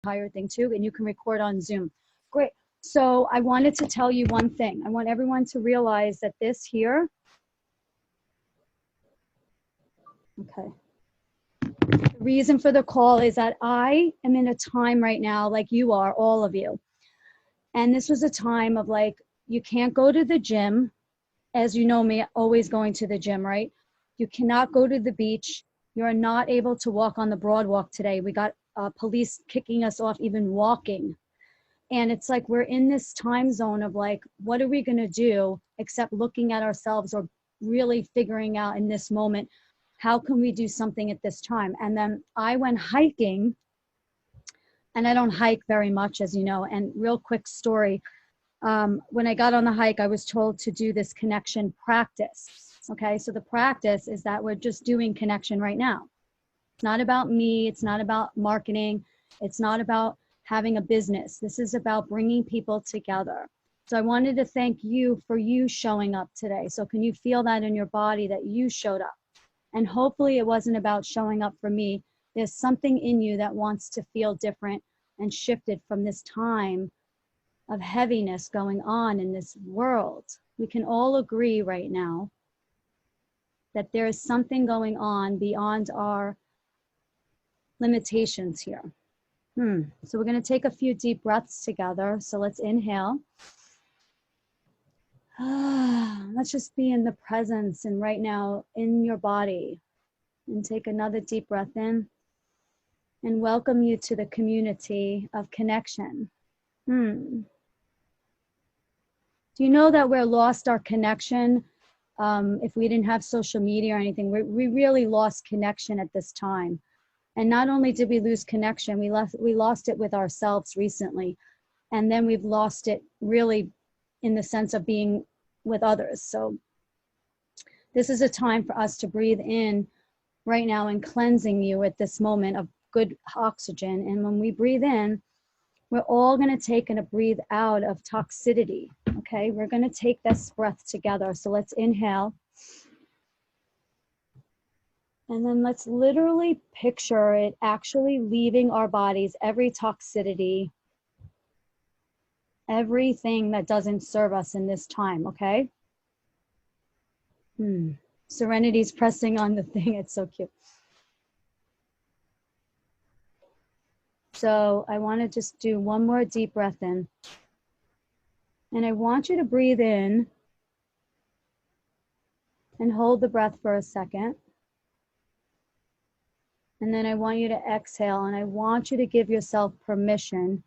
entire thing too, and you can record on Zoom. Great. So I wanted to tell you one thing. I want everyone to realize that this here, okay. The reason for the call is that I am in a time right now, like you are, all of you. And this was a time of like, you can't go to the gym. As you know me, always going to the gym, right? You cannot go to the beach. You're not able to walk on the boardwalk today. We got police kicking us off even walking. And it's like we're in this time zone of like, what are we going to do except looking at ourselves or really figuring out in this moment, how can we do something at this time? And then I went hiking, and I don't hike very much, as you know. And real quick story, when I got on the hike, I was told to do this connection practice. Okay, so the practice is that we're just doing connection right now. It's not about me. It's not about marketing. It's not about having a business. This is about bringing people together. So I wanted to thank you for you showing up today. So can you feel that in your body that you showed up? And hopefully it wasn't about showing up for me. There's something in you that wants to feel different and shifted from this time of heaviness going on in this world. We can all agree right now that there is something going on beyond our limitations here. So we're going to take a few deep breaths together. So let's inhale. Let's just be in the presence and right now in your body. And take another deep breath in and welcome you to the community of connection. Do you know that we're lost our connection? If we didn't have social media or anything, we really lost connection at this time. And not only did we lose connection, we lost it with ourselves recently. And then we've lost it really in the sense of being with others. So this is a time for us to breathe in right now and cleansing you at this moment of good oxygen. And when we breathe in, we're all going to take and breathe out of toxicity. Okay, we're going to take this breath together. So let's inhale. And then let's literally picture it actually leaving our bodies, every toxicity, everything that doesn't serve us in this time, okay? Serenity's pressing on the thing. It's so cute. So I want to just do one more deep breath in. And I want you to breathe in and hold the breath for a second. And then I want you to exhale, and I want you to give yourself permission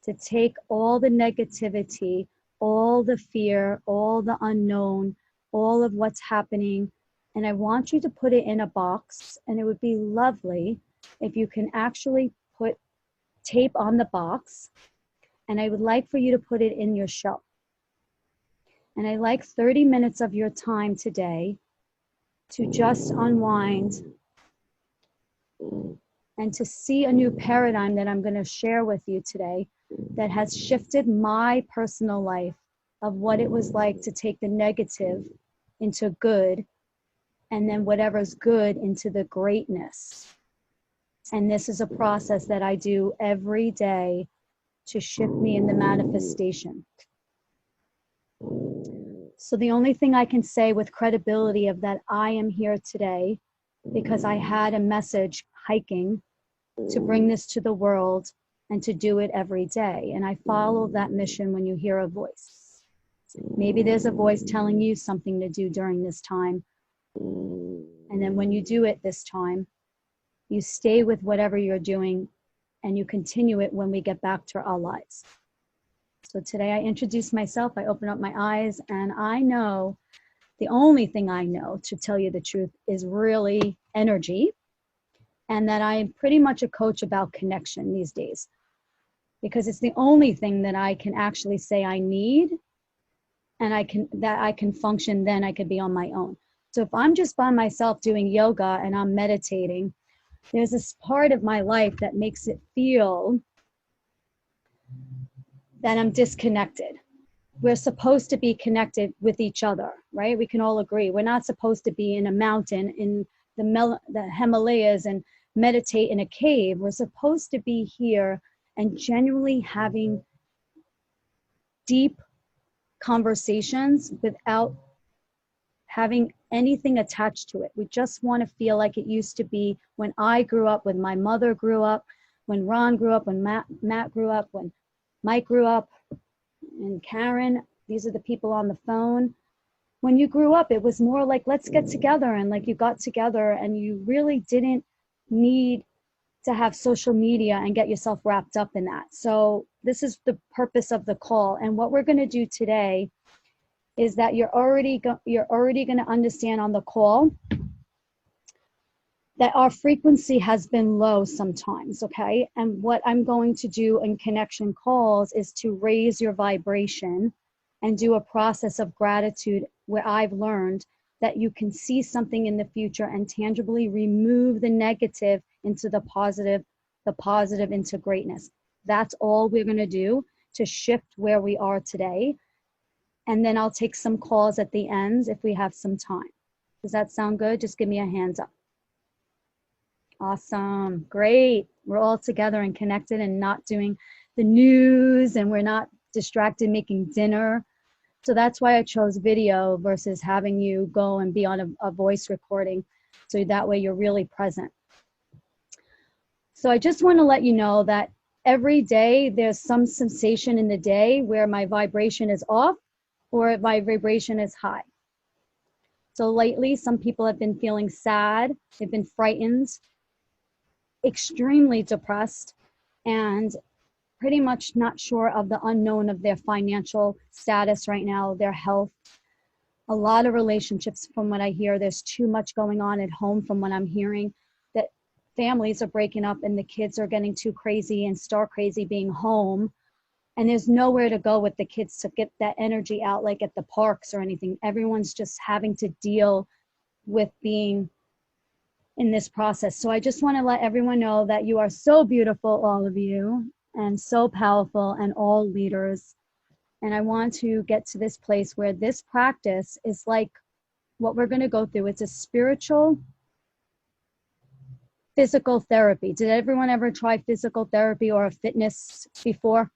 to take all the negativity, all the fear, all the unknown, all of what's happening, and I want you to put it in a box. And it would be lovely if you can actually put tape on the box, and I would like for you to put it in your show. And I like 30 minutes of your time today to just unwind and to see a new paradigm that I'm going to share with you today that has shifted my personal life of what it was like to take the negative into good, and then whatever's good into the greatness. And this is a process that I do every day to shift me in the manifestation. So the only thing I can say with credibility of that I am here today because I had a message hiking to bring this to the world and to do it every day. And I follow that mission when you hear a voice. Maybe there's a voice telling you something to do during this time. And then when you do it this time, you stay with whatever you're doing and you continue it when we get back to our lives. So today I introduce myself, I open up my eyes, and I know the only thing I know, to tell you the truth, is really energy. And that I am pretty much a coach about connection these days, because it's the only thing that I can actually say I need, and I can function, then I could be on my own. So if I'm just by myself doing yoga and I'm meditating, there's this part of my life that makes it feel that I'm disconnected. We're supposed to be connected with each other, right? We can all agree. We're not supposed to be in a mountain in the Himalayas and meditate in a cave. We're supposed to be here and genuinely having deep conversations without having anything attached to it. We just want to feel like it used to be when I grew up, when my mother grew up, when Ron grew up, when Matt grew up, when Mike grew up, and Karen. These are the people on the phone. When you grew up, it was more like, let's get together, and like you got together and you really didn't need to have social media and get yourself wrapped up in that. So this is the purpose of the call. And what we're going to do today is that you're already going to understand on the call that our frequency has been low sometimes, okay? And what I'm going to do in connection calls is to raise your vibration and do a process of gratitude where I've learned that you can see something in the future and tangibly remove the negative into the positive into greatness. That's all we're going to do to shift where we are today. And then I'll take some calls at the end if we have some time. Does that sound good? Just give me a hands up. Awesome. Great. We're all together and connected and not doing the news, and we're not distracted making dinner. So that's why I chose video versus having you go and be on a voice recording. So that way you're really present. So I just want to let you know that every day there's some sensation in the day where my vibration is off or my vibration is high. So lately, some people have been feeling sad, they've been frightened, extremely depressed, and pretty much not sure of the unknown of their financial status right now, their health. A lot of relationships, from what I hear, there's too much going on at home from what I'm hearing, that families are breaking up and the kids are getting too crazy and star crazy being home. And there's nowhere to go with the kids to get that energy out, like at the parks or anything. Everyone's just having to deal with being in this process. So I just want to let everyone know that you are so beautiful, all of you, and so powerful, and all leaders. And I want to get to this place where this practice is like what we're going to go through. It's a spiritual physical therapy. Did everyone ever try physical therapy or a fitness before?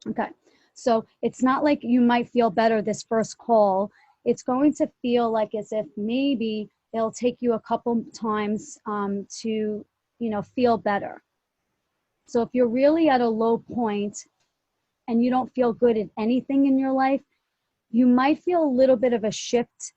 Okay, so it's not like you might feel better this first call. It's going to feel like as if maybe it'll take you a couple times to, feel better. So if you're really at a low point and you don't feel good at anything in your life, you might feel a little bit of a shift,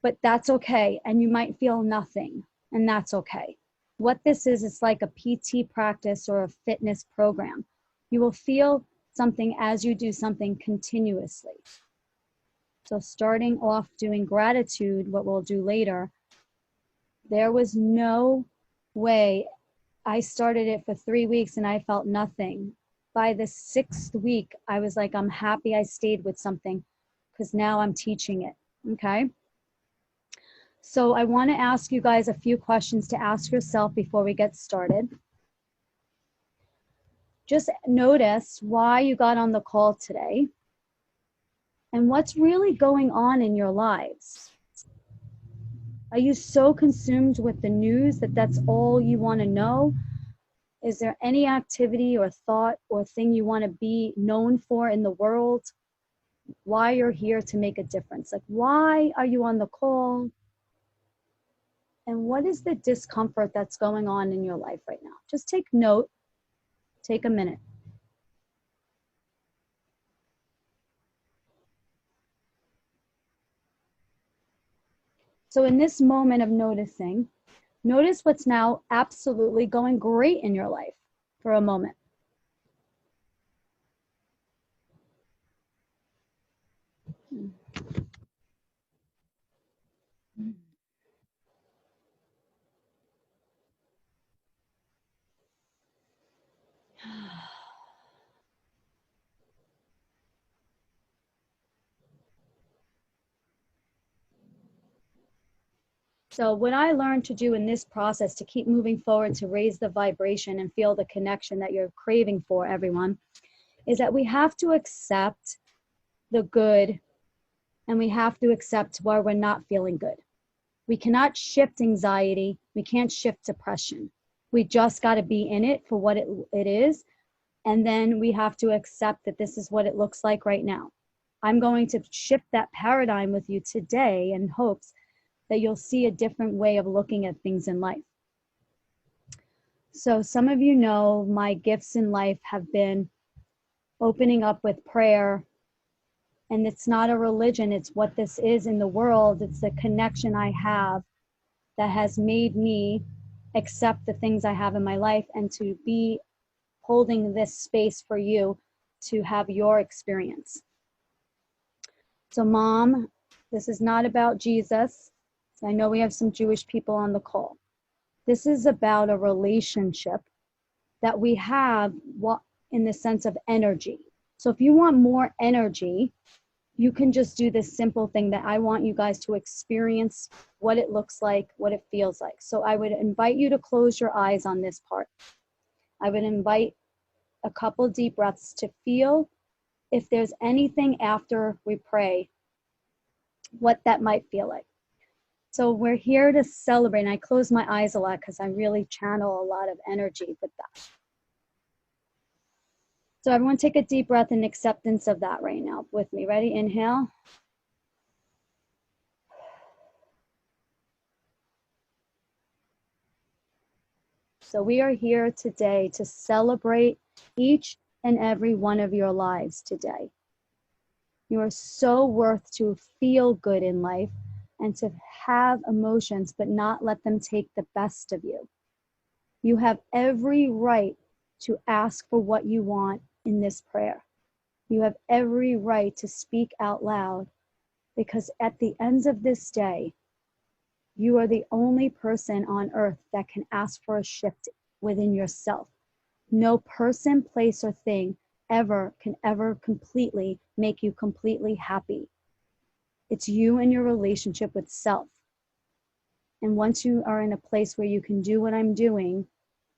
but that's okay. And you might feel nothing, and that's okay. What this is, it's like a PT practice or a fitness program. You will feel something as you do something continuously. So starting off doing gratitude, what we'll do later, there was no way. I started it for 3 weeks and I felt nothing. By the 6th week, I was like, I'm happy I stayed with something because now I'm teaching it, okay? So I want to ask you guys a few questions to ask yourself before we get started. Just notice why you got on the call today and what's really going on in your lives. Are you so consumed with the news that that's all you want to know? Is there any activity or thought or thing you want to be known for in the world? Why you're here to make a difference? Like, why are you on the call? And what is the discomfort that's going on in your life right now? Just take note. Take a minute. So in this moment of noticing, notice what's now absolutely going great in your life for a moment. So what I learned to do in this process to keep moving forward, to raise the vibration and feel the connection that you're craving for, everyone, is that we have to accept the good and we have to accept why we're not feeling good. We cannot shift anxiety. We can't shift depression. We just got to be in it for what it is. And then we have to accept that this is what it looks like right now. I'm going to shift that paradigm with you today in hopes that you'll see a different way of looking at things in life. So some of you know my gifts in life have been opening up with prayer. And it's not a religion, it's what this is in the world. It's the connection I have that has made me accept the things I have in my life and to be holding this space for you to have your experience. So Mom, this is not about Jesus. I know we have some Jewish people on the call. This is about a relationship that we have in the sense of energy. So if you want more energy, you can just do this simple thing that I want you guys to experience what it looks like, what it feels like. So I would invite you to close your eyes on this part. I would invite a couple deep breaths to feel if there's anything after we pray, what that might feel like. So we're here to celebrate. And I close my eyes a lot because I really channel a lot of energy with that. So everyone take a deep breath in acceptance of that right now with me. Ready? Inhale. So we are here today to celebrate each and every one of your lives today. You are so worth to feel good in life and to have emotions, but not let them take the best of you. You have every right to ask for what you want in this prayer. You have every right to speak out loud, because at the end of this day, you are the only person on earth that can ask for a shift within yourself. No person, place, or thing can ever completely make you completely happy. It's you and your relationship with self. And once you are in a place where you can do what I'm doing,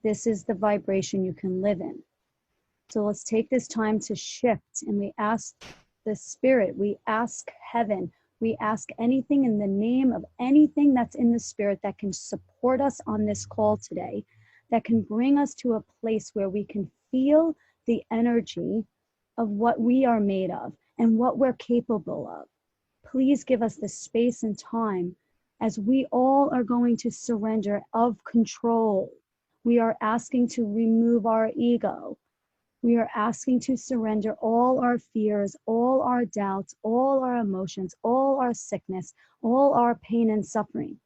this is the vibration you can live in. So let's take this time to shift, and we ask the spirit, we ask heaven, we ask anything in the name of anything that's in the spirit that can support us on this call today, that can bring us to a place where we can feel the energy of what we are made of and what we're capable of. Please give us the space and time as we all are going to surrender of control. We are asking to remove our ego. We are asking to surrender all our fears, all our doubts, all our emotions, all our sickness, all our pain and suffering.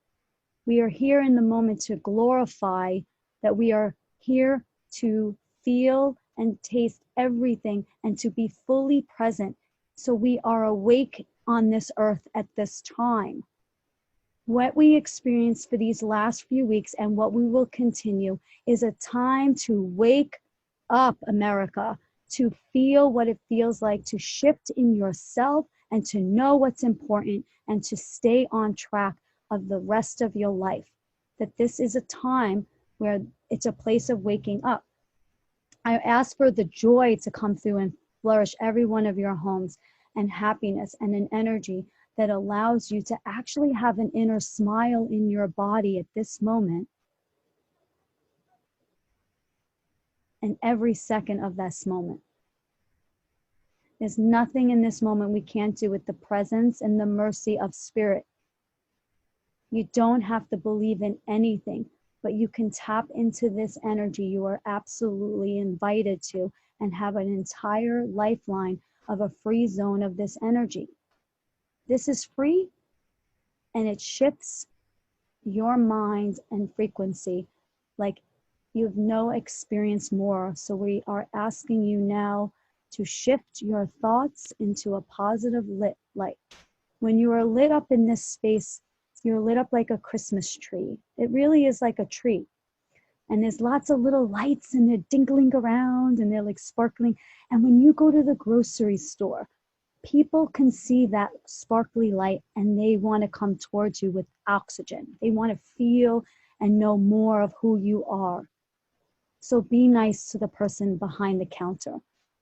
We are here in the moment to glorify that we are here to feel and taste everything and to be fully present. So we are awake on this earth at this time. What we experienced for these last few weeks and what we will continue is a time to wake up, America, to feel what it feels like to shift in yourself and to know what's important and to stay on track of the rest of your life. That this is a time where it's a place of waking up. I ask for the joy to come through and flourish every one of your homes, and happiness and an energy that allows you to actually have an inner smile in your body at this moment. And every second of this moment. There's nothing in this moment we can't do with the presence and the mercy of spirit. You don't have to believe in anything, but you can tap into this energy. You are absolutely invited to, and have an entire lifeline of a free zone of this energy. This is free, and it shifts your mind and frequency like you've no experience more. So we are asking you now to shift your thoughts into a positive lit light. When you are lit up in this space, you're lit up like a Christmas tree. It really is like a tree. And there's lots of little lights, and they're dingling around, and they're like sparkling. And when you go to the grocery store, people can see that sparkly light, and they want to come towards you with oxygen. They want to feel and know more of who you are. So be nice to the person behind the counter.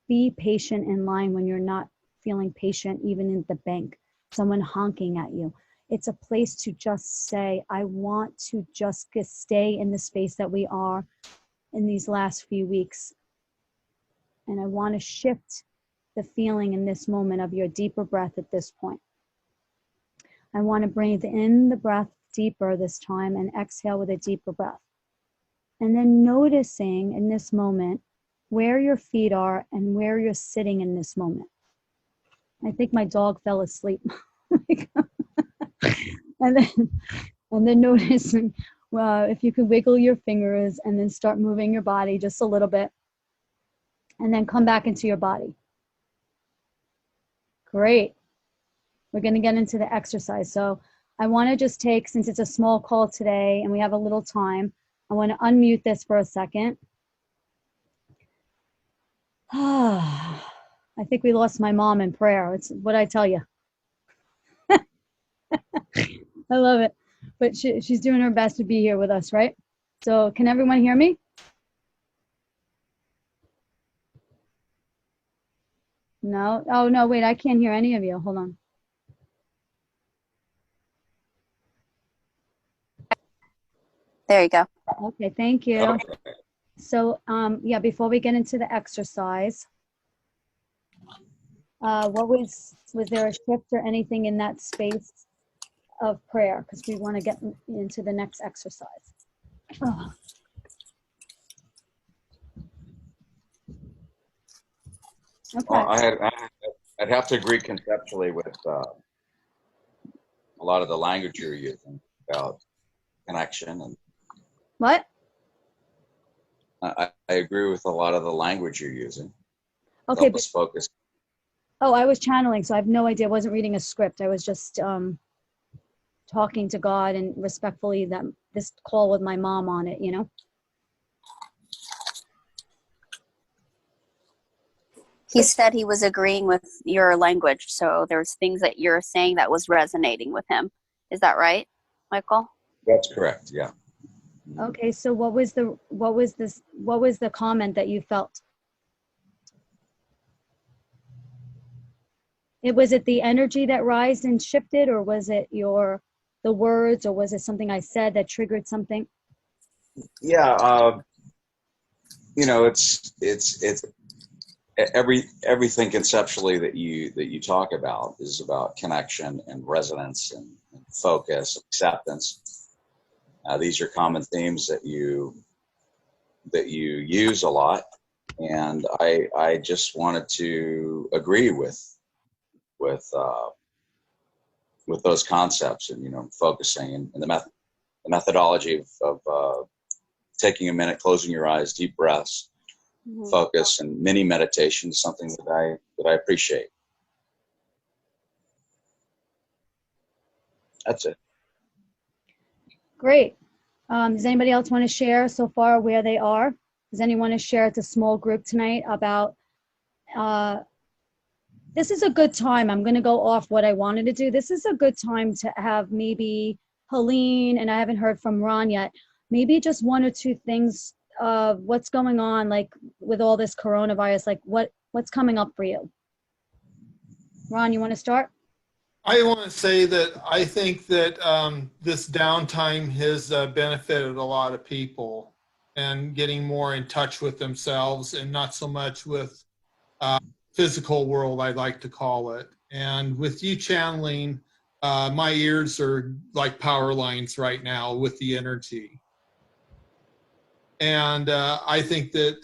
Be patient in line when you're not feeling patient, even in the bank, someone honking at you. it's a place to just say, I want to just stay in the space that we are in these last few weeks. And I want to shift the feeling in this moment of your deeper breath at this point. I want to breathe in the breath deeper this time and exhale with a deeper breath. And then noticing in this moment where your feet are and where you're sitting in this moment. I think my dog fell asleep. and then noticing if you could wiggle your fingers and then start moving your body just a little bit. And then come back into your body. Great. We're going to get into the exercise. So I want to just take, since it's a small call today and we have a little time, I want to unmute this for a second. I think we lost my mom in prayer. It's what I tell you. I love it. But she's doing her best to be here with us, right? So can everyone hear me? No? Oh, no, wait, I can't hear any of you. Hold on. There you go. Okay, thank you. Okay. So, yeah, before we get into the exercise, was there a shift or anything in that space of prayer? Because we want to get into the next exercise. Oh. Okay. Well, I'd have to agree conceptually with a lot of the language you're using about connection and. What? I agree with a lot of the language you're using. Okay. Help us focus. Oh, I was channeling, so I have no idea. I wasn't reading a script. I was just talking to God and respectfully this call with my mom on it, you know? He said he was agreeing with your language, so there's things that you're saying that was resonating with him. Is that right, Michael? That's correct. Yeah. Okay, so what was the comment that you felt? Was it the energy that rised and shifted, or was it the words, or was it something I said that triggered something? Yeah. You know, it's everything conceptually that you talk about is about connection and resonance and focus, acceptance. These are common themes that you use a lot, and I just wanted to agree with those concepts and focusing and the methodology of taking a minute, closing your eyes, deep breaths, focus, and mini meditation is something that I appreciate. That's it. Great. Does anybody else want to share so far where they are? Does anyone want to share? It's a small group tonight about, this is a good time. I'm going to go off what I wanted to do. This is a good time to have maybe Helene, and I haven't heard from Ron yet, maybe just one or two things of what's going on, like with all this coronavirus, like what's coming up for you. Ron, you want to start? I want to say that I think that this downtime has benefited a lot of people and getting more in touch with themselves and not so much with physical world, I like to call it. And with you channeling, my ears are like power lines right now with the energy. And I think that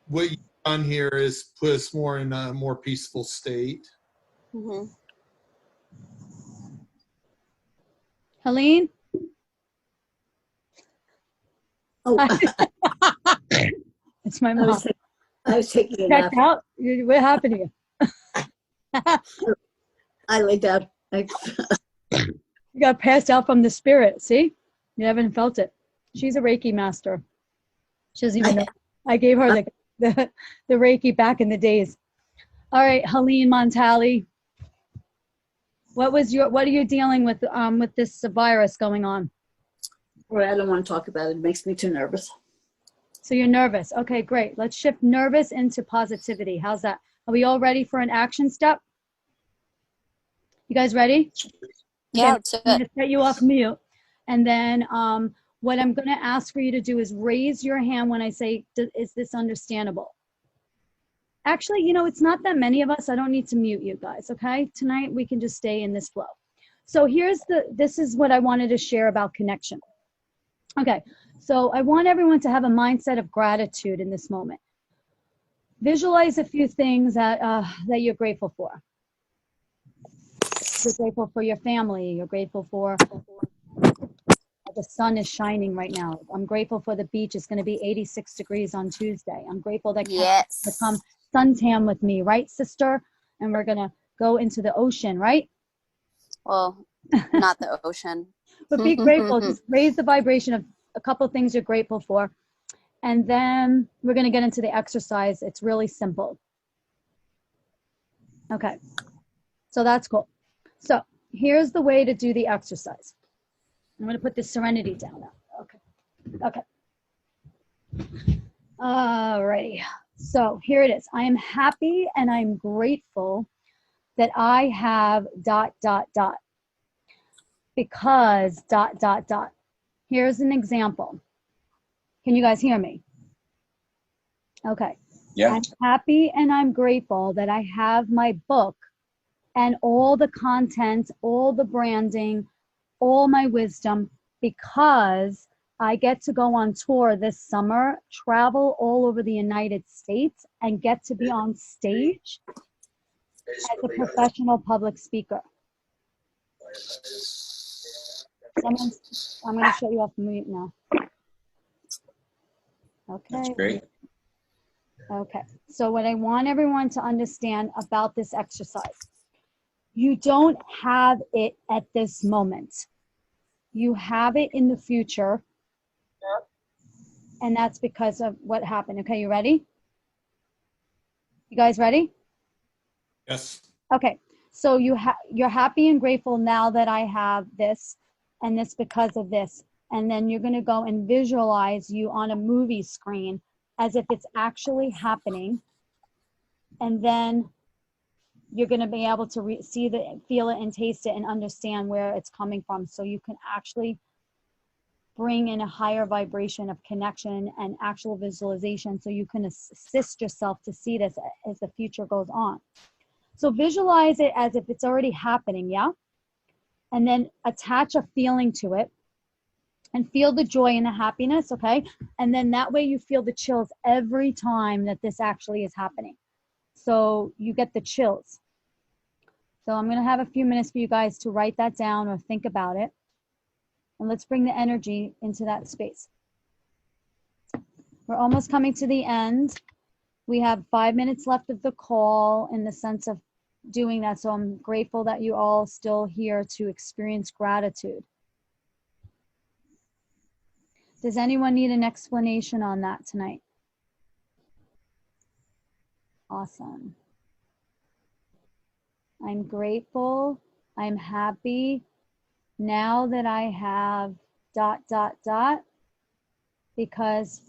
what you've done here is put us more in a more peaceful state. Mm-hmm. Helene? Oh, It's my mom. I was taking a Checked nap. out? What happened to you? I laid down. You got passed out from the spirit. See? You haven't felt it. She's a Reiki master. She doesn't even know. I gave her the Reiki back in the days. All right, Helene Montali. What are you dealing with this virus going on? Well, I don't want to talk about it. It makes me too nervous. So you're nervous. Okay, great. Let's shift nervous into positivity. How's that? Are we all ready for an action step? You guys ready? Yeah, Okay, let's do I'm it. going to set you off mute. And then what I'm going to ask for you to do is raise your hand when I say, is this understandable? Actually, you know, it's not that many of us. I don't need to mute you guys, okay? Tonight, we can just stay in this flow. So this is what I wanted to share about connection. Okay, so I want everyone to have a mindset of gratitude in this moment. Visualize a few things that you're grateful for. You're grateful for your family. You're grateful for the sun is shining right now. I'm grateful for the beach. It's going to be 86 degrees on Tuesday. I'm grateful that Karen's going to come suntan with me, right, sister? And we're going to go into the ocean, right? Well, not the ocean. But be grateful. Just raise the vibration of a couple of things you're grateful for. And then we're going to get into the exercise. It's really simple. Okay. So that's cool. So here's the way to do the exercise. I'm going to put the serenity down now. Okay. Okay. Alrighty. So here it is. I am happy and I'm grateful that I have ... because ... Here's an example. Can you guys hear me? Okay. Yeah. I'm happy and I'm grateful that I have my book and all the content, all the branding, all my wisdom, because I get to go on tour this summer, travel all over the United States, and get to be on stage as a professional public speaker. I'm going to shut you off mute now. Okay. That's great. Okay. So what I want everyone to understand about this exercise, you don't have it at this moment. You have it in the future. And that's because of what happened. Okay, you ready? You guys ready? Yes. Okay. So you're happy and grateful now that I have this and this because of this. And then you're going to go and visualize you on a movie screen as if it's actually happening. And then you're going to be able to see it, feel it, and taste it and understand where it's coming from. So you can actually bring in a higher vibration of connection and actual visualization so you can assist yourself to see this as the future goes on. So visualize it as if it's already happening, yeah? And then attach a feeling to it and feel the joy and the happiness, okay? And then that way you feel the chills every time that this actually is happening. So you get the chills. So I'm gonna have a few minutes for you guys to write that down or think about it. And let's bring the energy into that space. We're almost coming to the end. We have 5 minutes left of the call in the sense of doing that. So I'm grateful that you all still here to experience gratitude. Does anyone need an explanation on that tonight? Awesome. I'm grateful. I'm happy now that I have ... because ...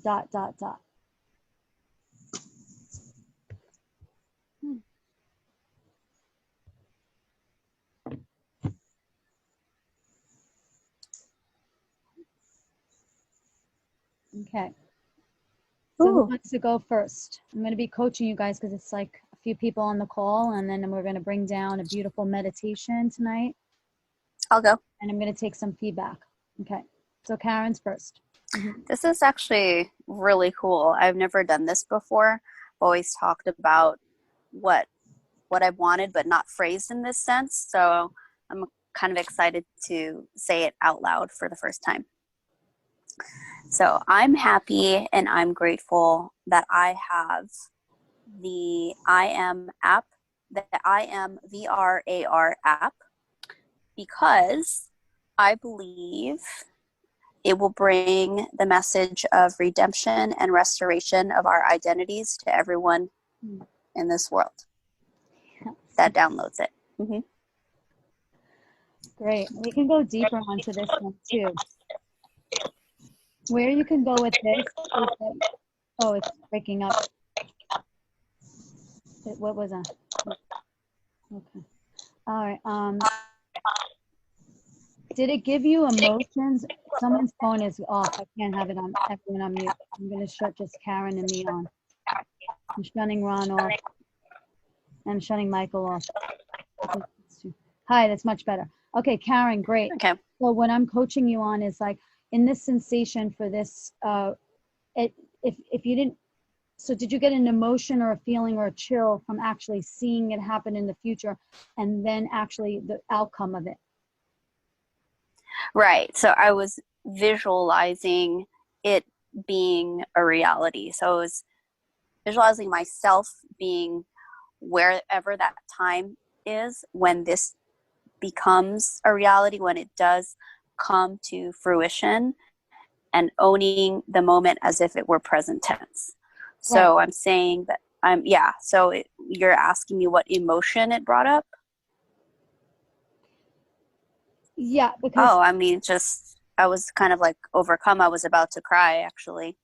Okay. So who wants to go first? I'm going to be coaching you guys because it's like a few people on the call, and then we're going to bring down a beautiful meditation tonight. I'll go. And I'm going to take some feedback. Okay. So Karen's first. This is actually really cool. I've never done this before. I've always talked about what I wanted, but not phrased in this sense. So I'm kind of excited to say it out loud for the first time. So I'm happy and I'm grateful that I have the I Am app, the I Am VRAR app, because I believe it will bring the message of redemption and restoration of our identities to everyone in this world that downloads it. Mm-hmm. Great. We can go deeper onto this one too. Where you can go with this is that, oh, it's breaking up. What was that? Okay. All right. Did it give you emotions? Someone's phone is off. I can't have it on everyone on mute. I'm gonna shut just Karen and me on. I'm shutting Ron off. I'm shutting Michael off. Hi, that's much better. Okay, Karen, great. Okay. So what I'm coaching you on is like in this sensation for this, if you didn't, so did you get an emotion or a feeling or a chill from actually seeing it happen in the future and then actually the outcome of it? Right. So I was visualizing it being a reality. So I was visualizing myself being wherever that time is when this becomes a reality, when it does come to fruition, and owning the moment as if it were present tense. So Right. I'm saying that you're asking me what emotion it brought up? Yeah, because Oh, I mean, I was kind of like overcome. I was about to cry actually,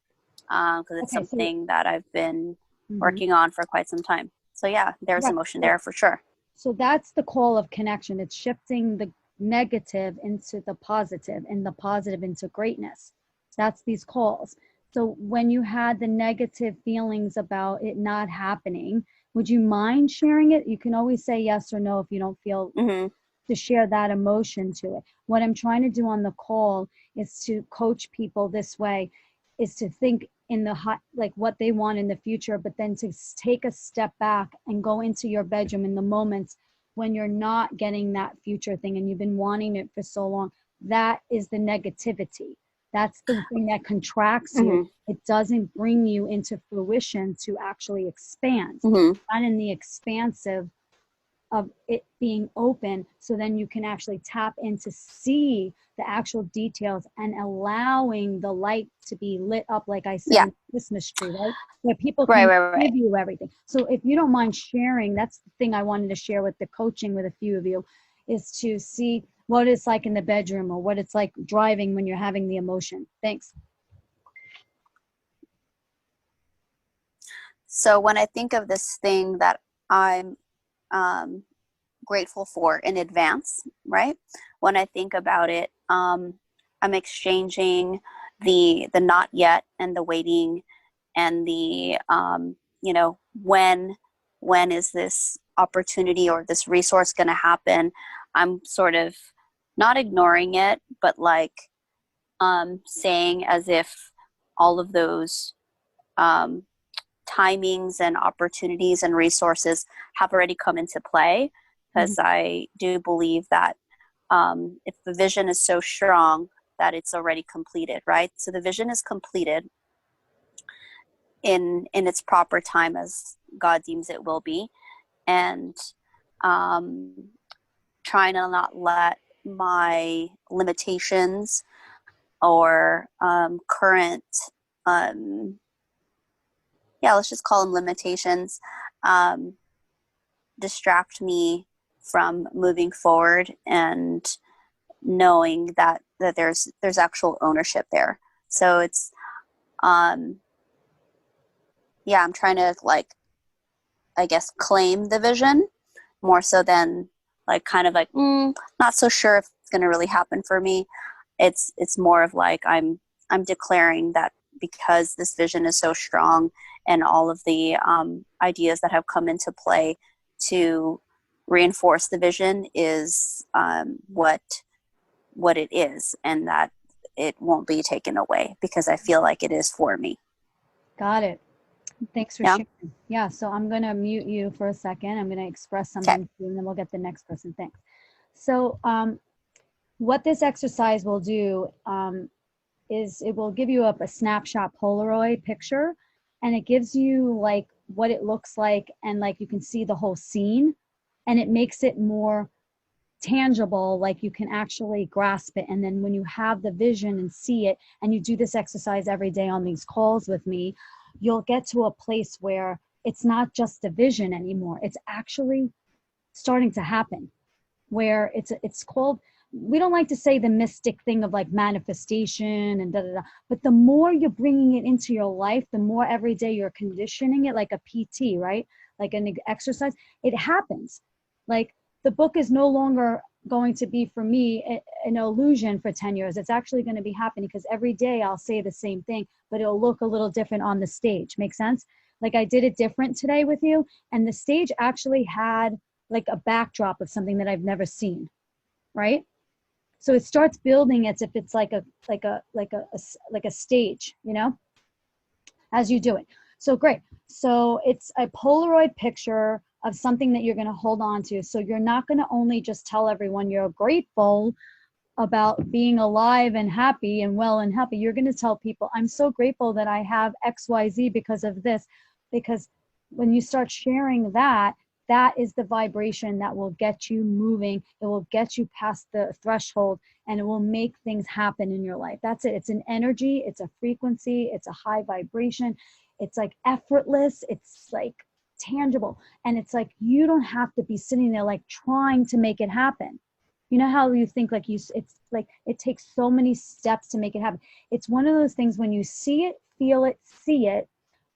because it's okay, so something that I've been mhm. working on for quite some time. So yeah, there's Right. emotion there for sure. So that's the call of connection. It's shifting the negative into the positive and the positive into greatness. That's these calls. So when you had the negative feelings about it not happening, would you mind sharing it? You can always say yes or no if you don't feel Hmm. to share that emotion to it. What I'm trying to do on the call is to coach people this way, is to think in the hot, like what they want in the future, but then to take a step back and go into your bedroom in the moments when you're not getting that future thing and you've been wanting it for so long. That is the negativity. That's the thing that contracts you. Hmm. It doesn't bring you into fruition to actually expand. Hmm. Not in the expansive of it being open, so then you can actually tap in to see the actual details and allowing the light to be lit up, like I said, Yeah. in the Christmas tree, right? Where people Right, can right, give right. you everything. So if you don't mind sharing, that's the thing I wanted to share with the coaching with a few of you, is to see what it's like in the bedroom or what it's like driving when you're having the emotion. Thanks. So when I think of this thing that I'm grateful for in advance, right? When I think about it, I'm exchanging the not yet and the waiting and the when is this opportunity or this resource going to happen. I'm sort of not ignoring it, but like saying as if all of those um, timings and opportunities and resources have already come into play, Mhm. because I do believe that if the vision is so strong that it's already completed, right? So the vision is completed in its proper time as God deems it will be, and um, trying to not let my limitations or current let's just call them limitations, um, distract me from moving forward and knowing that there's actual ownership there. So it's um I'm trying to, like, I guess, claim the vision more so than like kind of like not so sure if it's going to really happen for me. It's more of like I'm declaring that because this vision is so strong and all of the ideas that have come into play to reinforce the vision is what it is, and that it won't be taken away because I feel like it is for me. Got it. Thanks for Yeah. sharing. Yeah, so I'm going to mute you for a second. I'm going to express Okay. something to you, and then we'll get the next person. Thanks. So what this exercise will do is it will give you a snapshot Polaroid picture, and it gives you like what it looks like, and like you can see the whole scene, and it makes it more tangible, like you can actually grasp it. And then when you have the vision and see it, and you do this exercise every day on these calls with me, you'll get to a place where it's not just a vision anymore. It's actually starting to happen, where it's called, we don't like to say the mystic thing of like manifestation and da da da, but the more you're bringing it into your life, the more every day you're conditioning it, like a PT, right? Like an exercise, it happens. Like the book is no longer going to be for me an illusion for 10 years. It's actually going to be happening because every day I'll say the same thing, but it'll look a little different on the stage. Make sense? Like I did it different today with you, and the stage actually had like a backdrop of something that I've never seen, right? So it starts building as if it's like a stage, you know, as you do it. So great. So it's a Polaroid picture of something that you're going to hold on to. So you're not going to only just tell everyone you're grateful about being alive and happy and well and happy. You're going to tell people, I'm so grateful that I have XYZ because of this. Because when you start sharing that, that is the vibration that will get you moving. It will get you past the threshold, and it will make things happen in your life. That's it. It's an energy. It's a frequency. It's a high vibration. It's like effortless. It's like tangible. And it's like, you don't have to be sitting there like trying to make it happen. You know how you think like it's like, it takes so many steps to make it happen. It's one of those things when you see it, feel it, see it,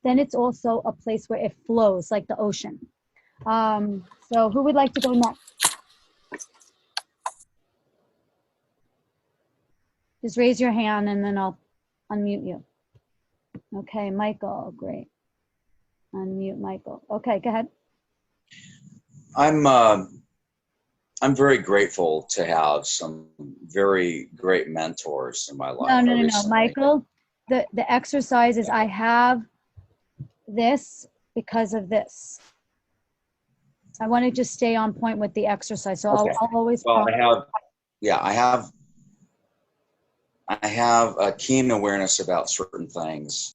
then it's also a place where it flows like the ocean. So who would like to go next? Just raise your hand and then I'll unmute you. Okay, Michael, great. Unmute Michael. Okay, go ahead. I'm very grateful to have some very great mentors in my life. No, Michael, the exercise is I have this because of this. I want to just stay on point with the exercise. So okay. I'll always. Well, I have a keen awareness about certain things,